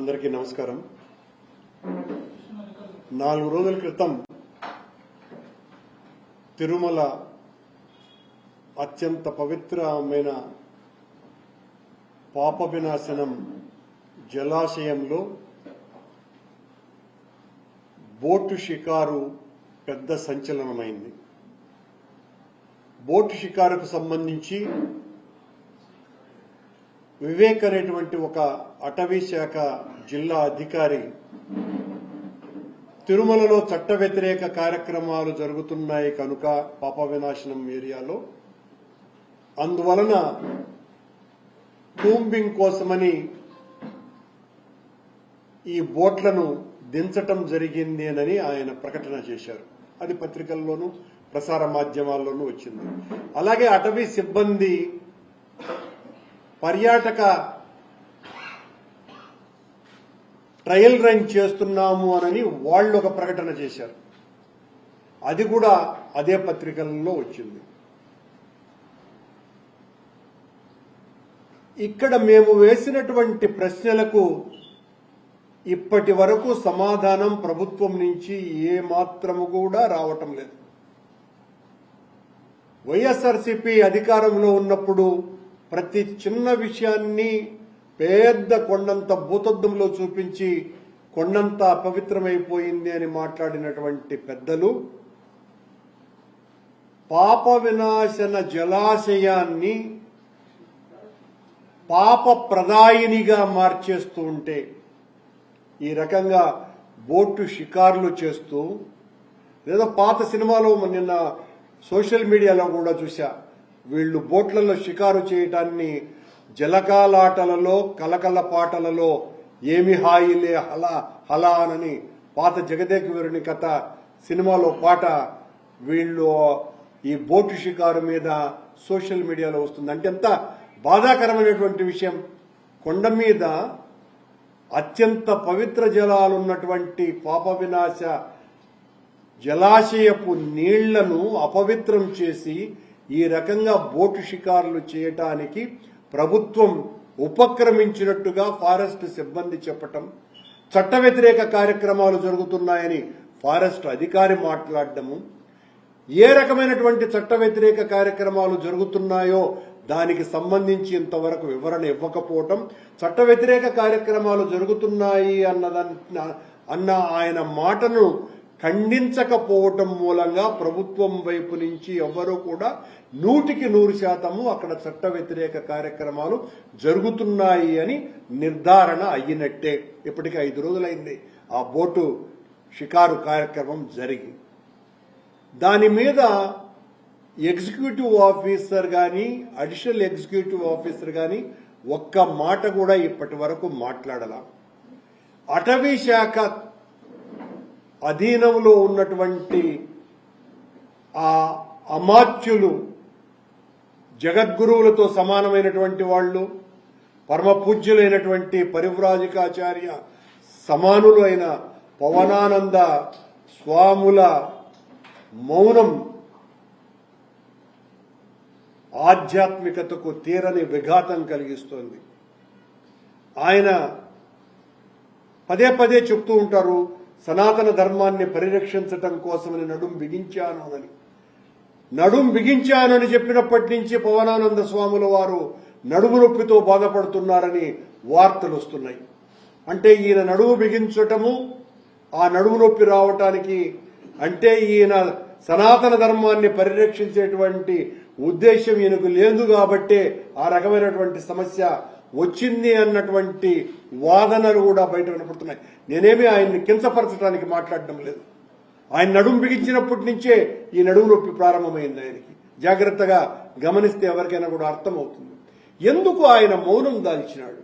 అందరికీ నమస్కారం. 4 రోజుల క్రితం తిరుమల అత్యంత పవిత్రమైన పాప వినాశనం జలాశయంలో బోటు షికారు పెద్ద సంచలనమైంది. బోటు షికారుకు సంబంధించి వివేక్ అనేటువంటి ఒక అటవీ శాఖ జిల్లా అధికారి తిరుమలలో చట్ట వ్యతిరేక కార్యక్రమాలు జరుగుతున్నాయి కనుక పాప వినాశనం ఏరియాలో అందువలన కూంబింగ్ కోసమని ఈ బోట్లను దించటం జరిగింది అని ఆయన ప్రకటన చేశారు. అది పత్రికల్లోనూ ప్రసార మాధ్యమాల్లోనూ వచ్చింది. అలాగే అటవీ సిబ్బంది పర్యాటక ట్రయల్ రన్ చేస్తున్నాము అని వాళ్ళు ఒక ప్రకటన చేశారు. అది కూడా అదే పత్రికల్లో వచ్చింది. ఇక్కడ మేము వేసినటువంటి ప్రశ్నలకు ఇప్పటి వరకు సమాధానం ప్రభుత్వం నుంచి ఏ మాత్రము కూడా రావటం లేదు. వైఎస్ఆర్సీపీ అధికారంలో ఉన్నప్పుడు ప్రతి చిన్న విషయాన్ని పెద్ద కొండంత భూతద్దంలో చూపించి కొండంత అపవిత్రమైపోయింది అని మాట్లాడినటువంటి పెద్దలు పాప వినాశన జలాశయాన్ని పాప ప్రదాయినిగా మార్చేస్తూ ఉంటే ఈ రకంగా బోటు షికార్లు చేస్తూ లేదా పాత సినిమాలో నిన్న సోషల్ మీడియాలో కూడా చూసా, వీళ్లు బోట్లలో షికారు చేయటాన్ని జలకాలాటలలో కలకల పాటలలో ఏమి హాయిలే హలా హలా అని పాత జగదేక వీరుని కథ సినిమాలో పాట వీళ్ళు ఈ బోటు షికారు మీద సోషల్ మీడియాలో వస్తుంది. అంటే ఎంత బాధాకరమైనటువంటి విషయం. కొండ మీద అత్యంత పవిత్ర జలాలున్నటువంటి పాప వినాశ జలాశయపు నీళ్లను అపవిత్రం చేసి ఈ రకంగా బోటు షికారులు చేయటానికి ప్రభుత్వం ఉపక్రమించినట్టుగా ఫారెస్ట్ సిబ్బంది చెప్పటం, చట్ట వ్యతిరేక కార్యక్రమాలు జరుగుతున్నాయని ఫారెస్ట్ అధికారి మాట్లాడటము, ఏ రకమైనటువంటి చట్ట వ్యతిరేక కార్యక్రమాలు జరుగుతున్నాయో దానికి సంబంధించి ఇంతవరకు వివరణ ఇవ్వకపోవటం, చట్ట వ్యతిరేక కార్యక్రమాలు జరుగుతున్నాయి అన్న ఆయన మాటను ఖండించకపోవటం మూలంగా ప్రభుత్వం వైపు నుంచి ఎవ్వరూ కూడా 100% అక్కడ చట్ట వ్యతిరేక కార్యక్రమాలు జరుగుతున్నాయి అని నిర్ధారణ అయ్యినట్టే. ఇప్పటికీ 5 రోజులైంది ఆ బోటు షికారు కార్యక్రమం జరిగి. దాని మీద ఎగ్జిక్యూటివ్ ఆఫీసర్ గాని అడిషనల్ ఎగ్జిక్యూటివ్ ఆఫీసర్ గాని ఒక్క మాట కూడా ఇప్పటి వరకు మాట్లాడాల. అటవీ శాఖ అధీనంలో ఉన్నటువంటి ఆ అమాత్యులు జగద్గురువులతో సమానమైనటువంటి వాళ్ళు, పరమ పూజ్యులైనటువంటి పరివ్రాజకాచార్య సమానులు అయిన పవనానంద స్వాముల మౌనం ఆధ్యాత్మికతకు తీరని విఘాతం కలిగిస్తోంది. ఆయన పదే పదే చెప్తూ ఉంటారు, సనాతన ధర్మాన్ని పరిరక్షించటం కోసమని నడుం బిగించాను అని చెప్పినప్పటి నుంచి పవనానంద స్వాముల వారు నడుము నొప్పితో బాధపడుతున్నారని వార్తలు వస్తున్నాయి. అంటే ఈయన నడుము బిగించటము, ఆ నడుము నొప్పి రావటానికి అంటే ఈయన సనాతన ధర్మాన్ని పరిరక్షించేటువంటి ఉద్దేశం ఈయనకు లేదు కాబట్టే ఆ రకమైనటువంటి సమస్య వచ్చింది అన్నటువంటి వాదనలు కూడా బయట వినపడుతున్నాయి. నేనేమి ఆయన్ని కించపరచడానికి మాట్లాడడం లేదు. ఆయన నడుము బిగించినప్పటి నుంచే ఈ నడుము నొప్పి ప్రారంభమైంది. ఆయనకి జాగ్రత్తగా గమనిస్తే ఎవరికైనా కూడా అర్థమవుతుంది ఎందుకు ఆయన మౌనం దాల్చినాడు.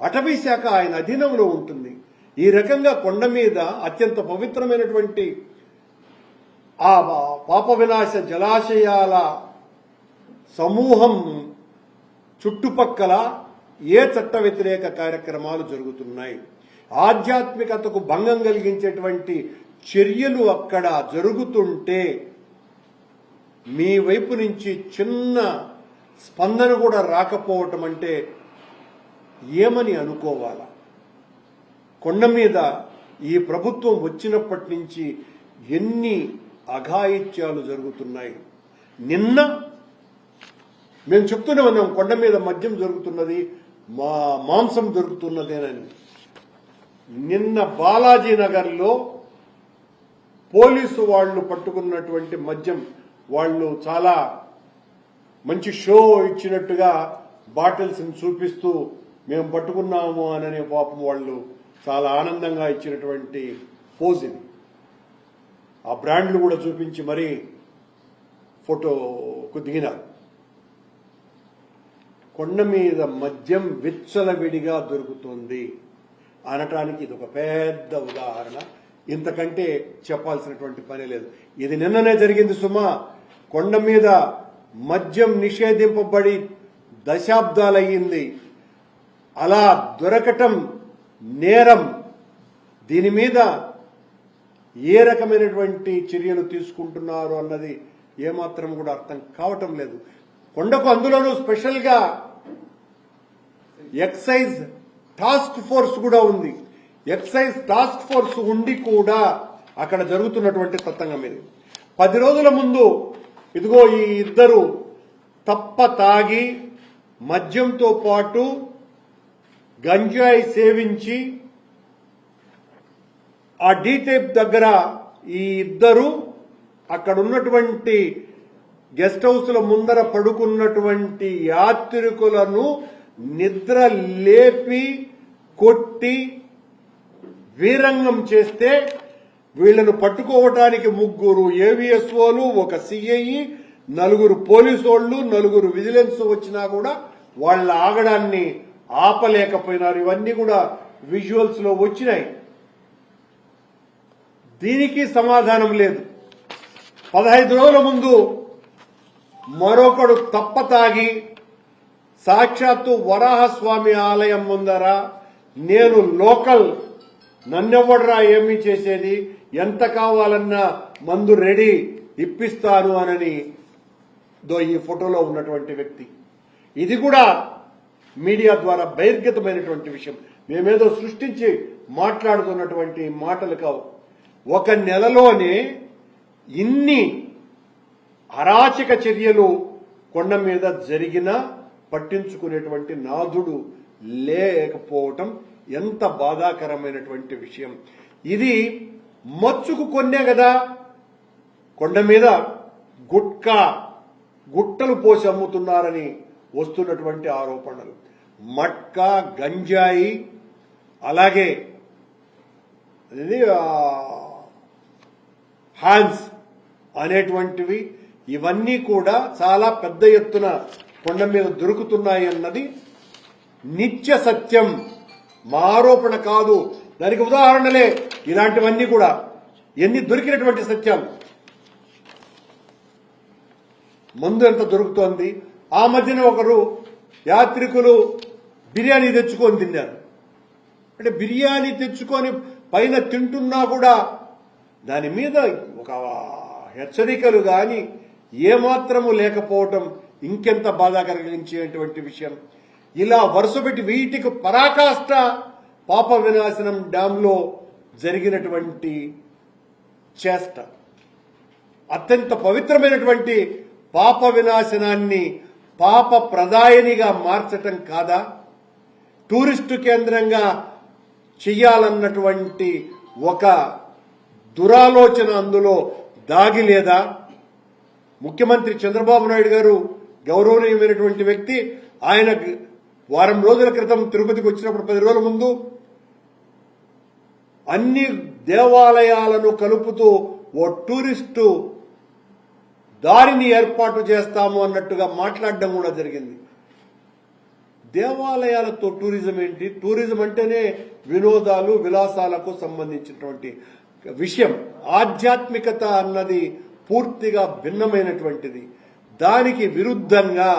అటవీ శాఖ ఆయన అధీనంలో ఉంటుంది. ఈ రకంగా కొండ మీద అత్యంత పవిత్రమైనటువంటి ఆ పాప వినాశ జలాశయాల సమూహం చుట్టుపక్కల ఏ చట్ట వ్యతిరేక కార్యక్రమాలు జరుగుతున్నాయి, ఆధ్యాత్మికతకు భంగం కలిగించేటువంటి చర్యలు అక్కడ జరుగుతుంటే మీ వైపు నుంచి చిన్న స్పందన కూడా రాకపోవటం అంటే ఏమని అనుకోవాలా? కొండ మీద ఈ ప్రభుత్వం వచ్చినప్పటి నుంచి ఎన్ని అఘాయిత్యాలు జరుగుతున్నాయి. నిన్న మేము చెప్తూనే ఉన్నాం, కొండ మీద మద్యం జరుగుతున్నది, మాంసం దొరుకుతున్నదేనని. నిన్న బాలాజీ నగర్లో పోలీసు వాళ్ళు పట్టుకున్నటువంటి మద్యం, వాళ్ళు చాలా మంచి షో ఇచ్చినట్టుగా బాటిల్స్ చూపిస్తూ మేము పట్టుకున్నాము అననే పాపం వాళ్ళు చాలా ఆనందంగా ఇచ్చినటువంటి పోజ్ ఇది. ఆ బ్రాండ్లు కూడా చూపించి మరీ ఫోటోకు దిగినారు. కొండ మీద మద్యం విచ్చలవిడిగా దొరుకుతుంది అనటానికి ఇది ఒక పెద్ద ఉదాహరణ. ఇంతకంటే చెప్పాల్సినటువంటి పని లేదు. ఇది నిన్ననే జరిగింది సుమా. కొండ మీద మద్యం నిషేధింపబడి దశాబ్దాలయ్యింది. అలా దొరకటం నేరం. దీని మీద ఏ రకమైనటువంటి చర్యలు తీసుకుంటున్నారు అన్నది ఏమాత్రం కూడా అర్థం కావటం లేదు. కొండకు అందులోనూ స్పెషల్ గా ఎక్సైజ్ టాస్క్ ఫోర్స్ కూడా ఉంది. ఎక్సైజ్ టాస్క్ ఫోర్స్ ఉండి కూడా అక్కడ జరుగుతున్నటువంటి తతంగం ఇది. 10 రోజుల ముందు ఇదిగో ఈ ఇద్దరు తప్ప తాగి మద్యంతో పాటు గంజాయి సేవించి ఆ డీ టైప్ దగ్గర ఈ ఇద్దరు అక్కడ ఉన్నటువంటి గెస్ట్ హౌస్ల ముందర పడుకున్నటువంటి యాత్రికులను నిద్ర లేపి కొట్టి వీరంగం చేస్తే వీళ్లను పట్టుకోవడానికి 3 ఏవిఎస్ఓలు, 1 సిఐ, 4 పోలీసోళ్లు, 4 విజిలెన్స్ వచ్చినా కూడా వాళ్ళ ఆగడాన్ని ఆపలేకపోయినారు. ఇవన్నీ కూడా విజువల్స్ లో వచ్చినాయి. దీనికి సమాధానం లేదు. 15 రోజుల ముందు మరొకడు తప్ప తాగి సాక్షాత్తు వరాహస్వామి ఆలయం ముందర నేను లోకల్, నన్నెవ్వడరా ఏమీ చేసేది, ఎంత కావాలన్నా మందు రెడీ ఇప్పిస్తాను అనని ఈ ఫోటోలో ఉన్నటువంటి వ్యక్తి. ఇది కూడా మీడియా ద్వారా బహిర్గతమైనటువంటి విషయం. మేమేదో సృష్టించి మాట్లాడుతున్నటువంటి మాటలు కావు. 1 నెలలోనే ఇన్ని అరాచక చర్యలు కొండ మీద జరిగినా పట్టించుకునేటువంటి నాథుడు లేకపోవటం ఎంత బాధాకరమైనటువంటి విషయం. ఇది మచ్చుకు కొన్నే కదా కొండ మీద గుట్టలు పోసి అమ్ముతున్నారని వస్తున్నటువంటి ఆరోపణలు. మట్కా, గంజాయి, అలాగే హ్యాండ్స్ అనేటువంటివి, ఇవన్నీ కూడా చాలా పెద్ద ఎత్తున కొండ మీద దొరుకుతున్నాయి అన్నది నిత్య సత్యం. మా ఆరోపణ కాదు. దానికి ఉదాహరణలే ఇలాంటివన్నీ కూడా ఎన్ని దొరికినటువంటి సత్యాలు. మందు ఎంత దొరుకుతోంది. ఆ మధ్యన ఒకరు యాత్రికులు బిర్యానీ తెచ్చుకొని తిన్నారు. అంటే బిర్యానీ తెచ్చుకొని పైన తింటున్నా కూడా దాని మీద ఒక హెచ్చరికలు గాని ఏమాత్రము లేకపోవటం ఇంకెంత బాధ కలిగించేటువంటి విషయం. ఇలా వరుసపెట్టి వీటికి పరాకాష్ట పాప వినాశనం డ్యాంలో జరిగినటువంటి చేష్ట. అత్యంత పవిత్రమైనటువంటి పాప వినాశనాన్ని పాప ప్రదాయనిగా మార్చటం కాదా? టూరిస్టు కేంద్రంగా చెయ్యాలన్నటువంటి ఒక దురాలోచన అందులో దాగి లేదా? ముఖ్యమంత్రి చంద్రబాబు నాయుడు గారు గౌరవనీయమైనటువంటి వ్యక్తి. ఆయన వారం రోజుల క్రితం తిరుపతికి వచ్చినప్పుడు 10 రోజుల ముందు అన్ని దేవాలయాలను కలుపుతూ ఓ టూరిస్టు దారిని ఏర్పాటు చేస్తాము అన్నట్టుగా మాట్లాడడం కూడా జరిగింది. దేవాలయాలతో టూరిజం ఏంటి? టూరిజం అంటేనే వినోదాలు, విలాసాలకు సంబంధించినటువంటి విషయం. ఆధ్యాత్మికత అన్నది పూర్తిగా భిన్నమైనటువంటిది. దానికి విరుద్ధంగా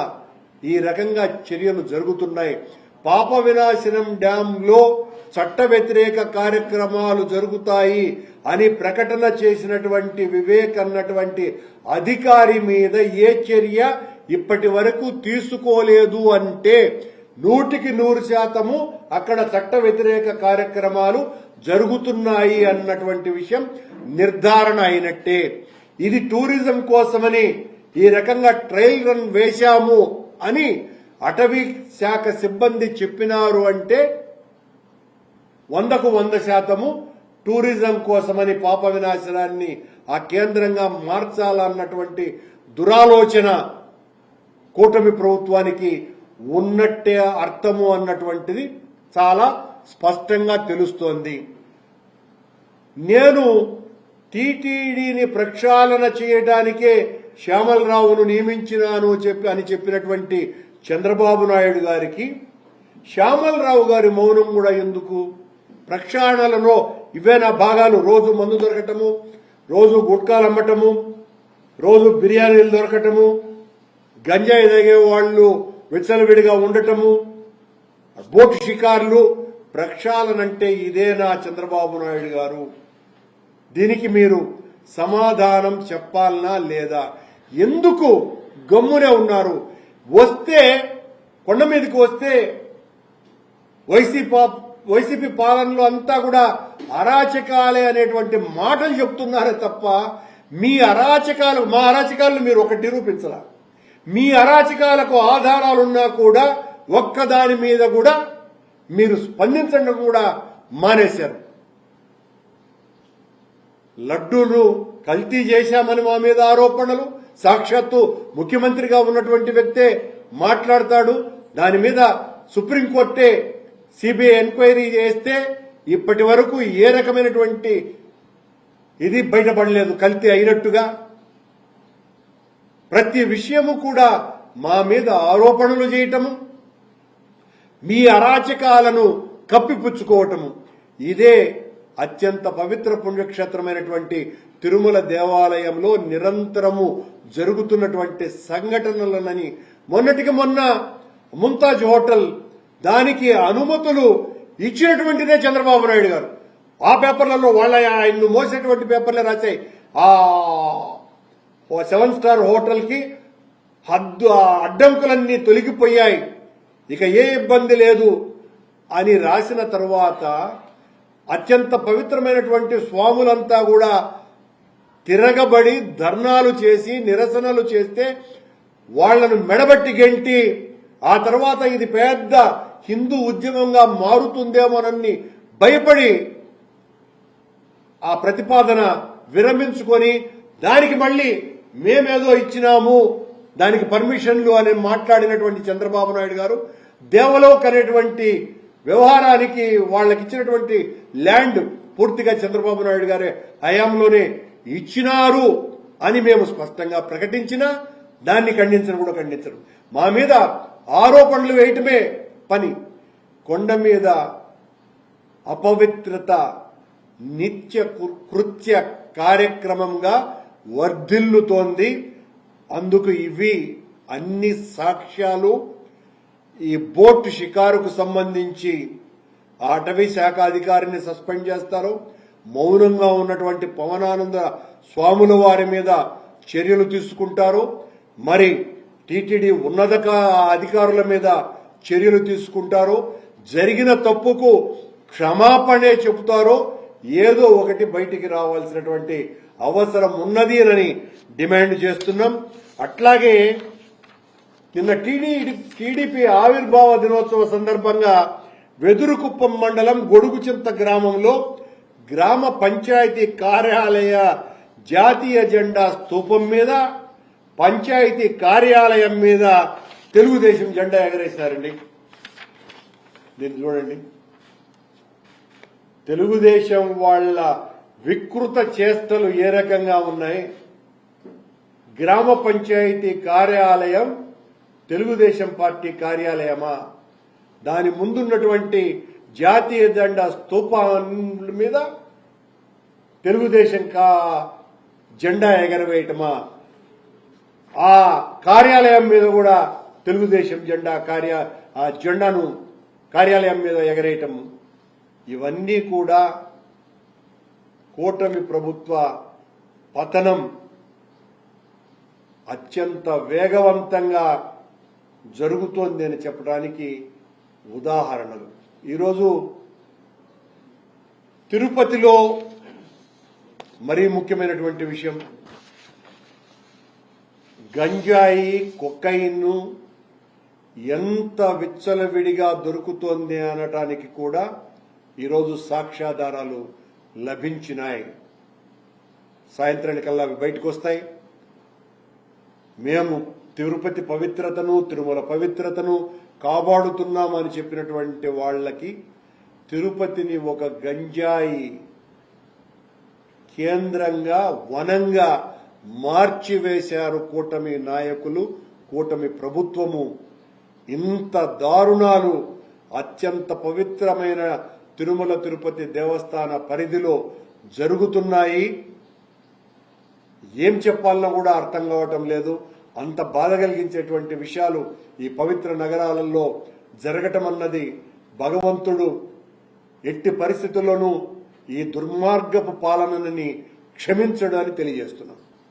ఈ రకంగా చర్యలు జరుగుతున్నాయి. పాప వినాశనం డ్యాంలో చట్ట వ్యతిరేక కార్యక్రమాలు జరుగుతాయి అని ప్రకటన చేసినటువంటి వివేక్ అన్నటువంటి అధికారి మీద ఏ చర్య ఇప్పటి వరకు తీసుకోలేదు అంటే 100% అక్కడ చట్ట వ్యతిరేక కార్యక్రమాలు జరుగుతున్నాయి అన్నటువంటి విషయం నిర్ధారణ అయినట్టే. ఇది టూరిజం కోసమని ఈ రకంగా ట్రయల్ రన్ వేశాము అని అటవీ శాఖ సిబ్బంది చెప్పినారు అంటే 100% టూరిజం కోసమని పాప వినాశనాన్ని ఆ కేంద్రంగా మార్చాలన్నటువంటి దురాలోచన కూటమి ప్రభుత్వానికి ఉన్నట్టే అర్థము అన్నటువంటిది చాలా స్పష్టంగా తెలుస్తోంది. నేను టీటీడీని ప్రక్షాళన చేయడానికే శ్యామలరావును నియమించినాను అని చెప్పినటువంటి చంద్రబాబు నాయుడు గారికి శ్యామలరావు గారి మౌనం కూడా ఎందుకు? ప్రక్షాళనలో ఇవేనా భాగాలు? రోజు మందు దొరకటము, రోజు గుట్కాలు అమ్మటము, రోజు బిర్యానీలు దొరకటము, గంజాయి తాగే వాళ్ళు విచ్చలవిడిగా ఉండటము, బోటు షికార్లు. ప్రక్షాళన అంటే ఇదేనా చంద్రబాబు నాయుడు గారు? దీనికి మీరు సమాధానం చెప్పాలనా లేదా? ఎందుకు గమ్మునే ఉన్నారు? వస్తే కొండ మీదకి వస్తే వైసీపీ పాలనలో అంతా కూడా అరాచకాలే అనేటువంటి మాటలు చెప్తున్నారే తప్ప మీ అరాచకాలు, మా అరాచకాలను మీరు ఒకటి నిరూపించరా? మీ అరాచకాలకు ఆధారాలున్నా కూడా ఒక్కదాని మీద కూడా మీరు స్పందించడం కూడా మానేశారు. లడ్డూలు కల్తీ చేశామని మా మీద ఆరోపణలు. సాక్షాత్తు ముఖ్యమంత్రిగా ఉన్నటువంటి వ్యక్తే మాట్లాడతాడు. దాని మీద సుప్రీంకోర్టే సిబిఐ ఎంక్వైరీ చేస్తే ఇప్పటి వరకు ఏ రకమైనటువంటి ఇది బయటపడలేదు కల్తీ అయినట్టుగా. ప్రతి విషయము కూడా మా మీద ఆరోపణలు చేయటము, మీ అరాచకాలను కప్పిపుచ్చుకోవటము, ఇదే అత్యంత పవిత్ర పుణ్యక్షేత్రమైనటువంటి తిరుమల దేవాలయంలో నిరంతరము జరుగుతున్నటువంటి సంఘటనలనని. మొన్నటికి మొన్న ముంతాజ్ హోటల్ దానికి అనుమతులు ఇచ్చినటువంటిదే చంద్రబాబు నాయుడు గారు. ఆ పేపర్లలో వాళ్ళ ఆయన్ను మోసేటువంటి పేపర్లే రాశాయి. ఆ 7 స్టార్ హోటల్ కి అడ్డంకులన్నీ తొలగిపోయాయి, ఇక ఏ ఇబ్బంది లేదు అని రాసిన తరువాత అత్యంత పవిత్రమైనటువంటి స్వాములంతా కూడా తిరగబడి ధర్నాలు చేసి నిరసనలు చేస్తే వాళ్లను మెడబట్టి గెంటి ఆ తర్వాత ఇది పెద్ద హిందూ ఉద్యమంగా మారుతుందేమోనని భయపడి ఆ ప్రతిపాదన విరమించుకొని దానికి మళ్లీ మేమేదో ఇచ్చినాము దానికి పర్మిషన్లు అని మాట్లాడినటువంటి చంద్రబాబు నాయుడు గారు దేవలోక్ అనేటువంటి వ్యవహారానికి వాళ్ళకి ఇచ్చినటువంటి ల్యాండ్ పూర్తిగా చంద్రబాబు నాయుడు గారి హయాంలోనే ఇచ్చినారు అని మేము స్పష్టంగా ప్రకటించినా దాన్ని ఖండించరు. మా మీద ఆరోపణలు వేయటమే పని. కొండ మీద అపవిత్రత నిత్య కృత్య కార్యక్రమంగా వర్ధిల్లుతోంది. అందుకు ఇవి అన్ని సాక్ష్యాలు. ఈ బోట్ షికారుకు సంబంధించి అటవీ శాఖ అధికారిని సస్పెండ్ చేస్తారు. మౌనంగా ఉన్నటువంటి పవనానంద స్వాముల వారి మీద చర్యలు తీసుకుంటారు. మరి టీటీడీ ఉన్నత అధికారుల మీద చర్యలు తీసుకుంటారు. జరిగిన తప్పుకు క్షమాపణే చెబుతారో ఏదో ఒకటి బయటికి రావాల్సినటువంటి అవసరం ఉన్నది అని డిమాండ్ చేస్తున్నాం. అట్లాగే నిన్న టీడీపీ ఆవిర్భావ దినోత్సవ సందర్భంగా వెదురుకుప్పం మండలం గొడుగుచింత గ్రామంలో గ్రామ పంచాయతీ కార్యాలయ జాతీయ జెండా స్తూపం మీద పంచాయతీ కార్యాలయం మీద తెలుగుదేశం జెండా ఎగరేశారండి. దీన్ని చూడండి. తెలుగుదేశం వాళ్ళ వికృత చేష్టలు ఏ రకంగా ఉన్నాయి. గ్రామ పంచాయతీ కార్యాలయం తెలుగుదేశం పార్టీ కార్యాలయమా? దాని ముందున్నటువంటి జాతీయ జెండా స్తూపాల మీద తెలుగుదేశం జెండా ఎగరవేయటమా? ఆ కార్యాలయం మీద కూడా తెలుగుదేశం జెండా ఆ జెండాను కార్యాలయం మీద ఎగరేయటం, ఇవన్నీ కూడా కూటమి ప్రభుత్వ పతనం అత్యంత వేగవంతంగా జరుగుతోంది అని చెప్పడానికి ఉదాహరణలు. ఈరోజు తిరుపతిలో మరీ ముఖ్యమైనటువంటి విషయం, గంజాయి కొకైన్ ఎంత విచ్చలవిడిగా దొరుకుతోంది అనటానికి కూడా ఈరోజు సాక్ష్యాధారాలు లభించినాయి. సాయంత్రానికల్లా అవి బయటకు వస్తాయి. మేము తిరుపతి పవిత్రతను, తిరుమల పవిత్రతను కాపాడుతున్నామని చెప్పినటువంటి వాళ్ళకి తిరుపతిని ఒక గంజాయి కేంద్రంగా, వనంగా మార్చివేశారు కూటమి నాయకులు, కూటమి ప్రభుత్వము. ఇంత దారుణాలు అత్యంత పవిత్రమైన తిరుమల తిరుపతి దేవస్థాన పరిధిలో జరుగుతున్నాయి. ఏం చెప్పాలన్నా కూడా అర్థం కావటం లేదు. అంత బాధ కలిగించేటువంటి విషయాలు ఈ పవిత్ర నగరాలలో జరగటం అన్నది భగవంతుడు ఎట్టి పరిస్థితుల్లోనూ ఈ దుర్మార్గపు పాలనని క్షమించడని తెలియజేస్తున్నాం.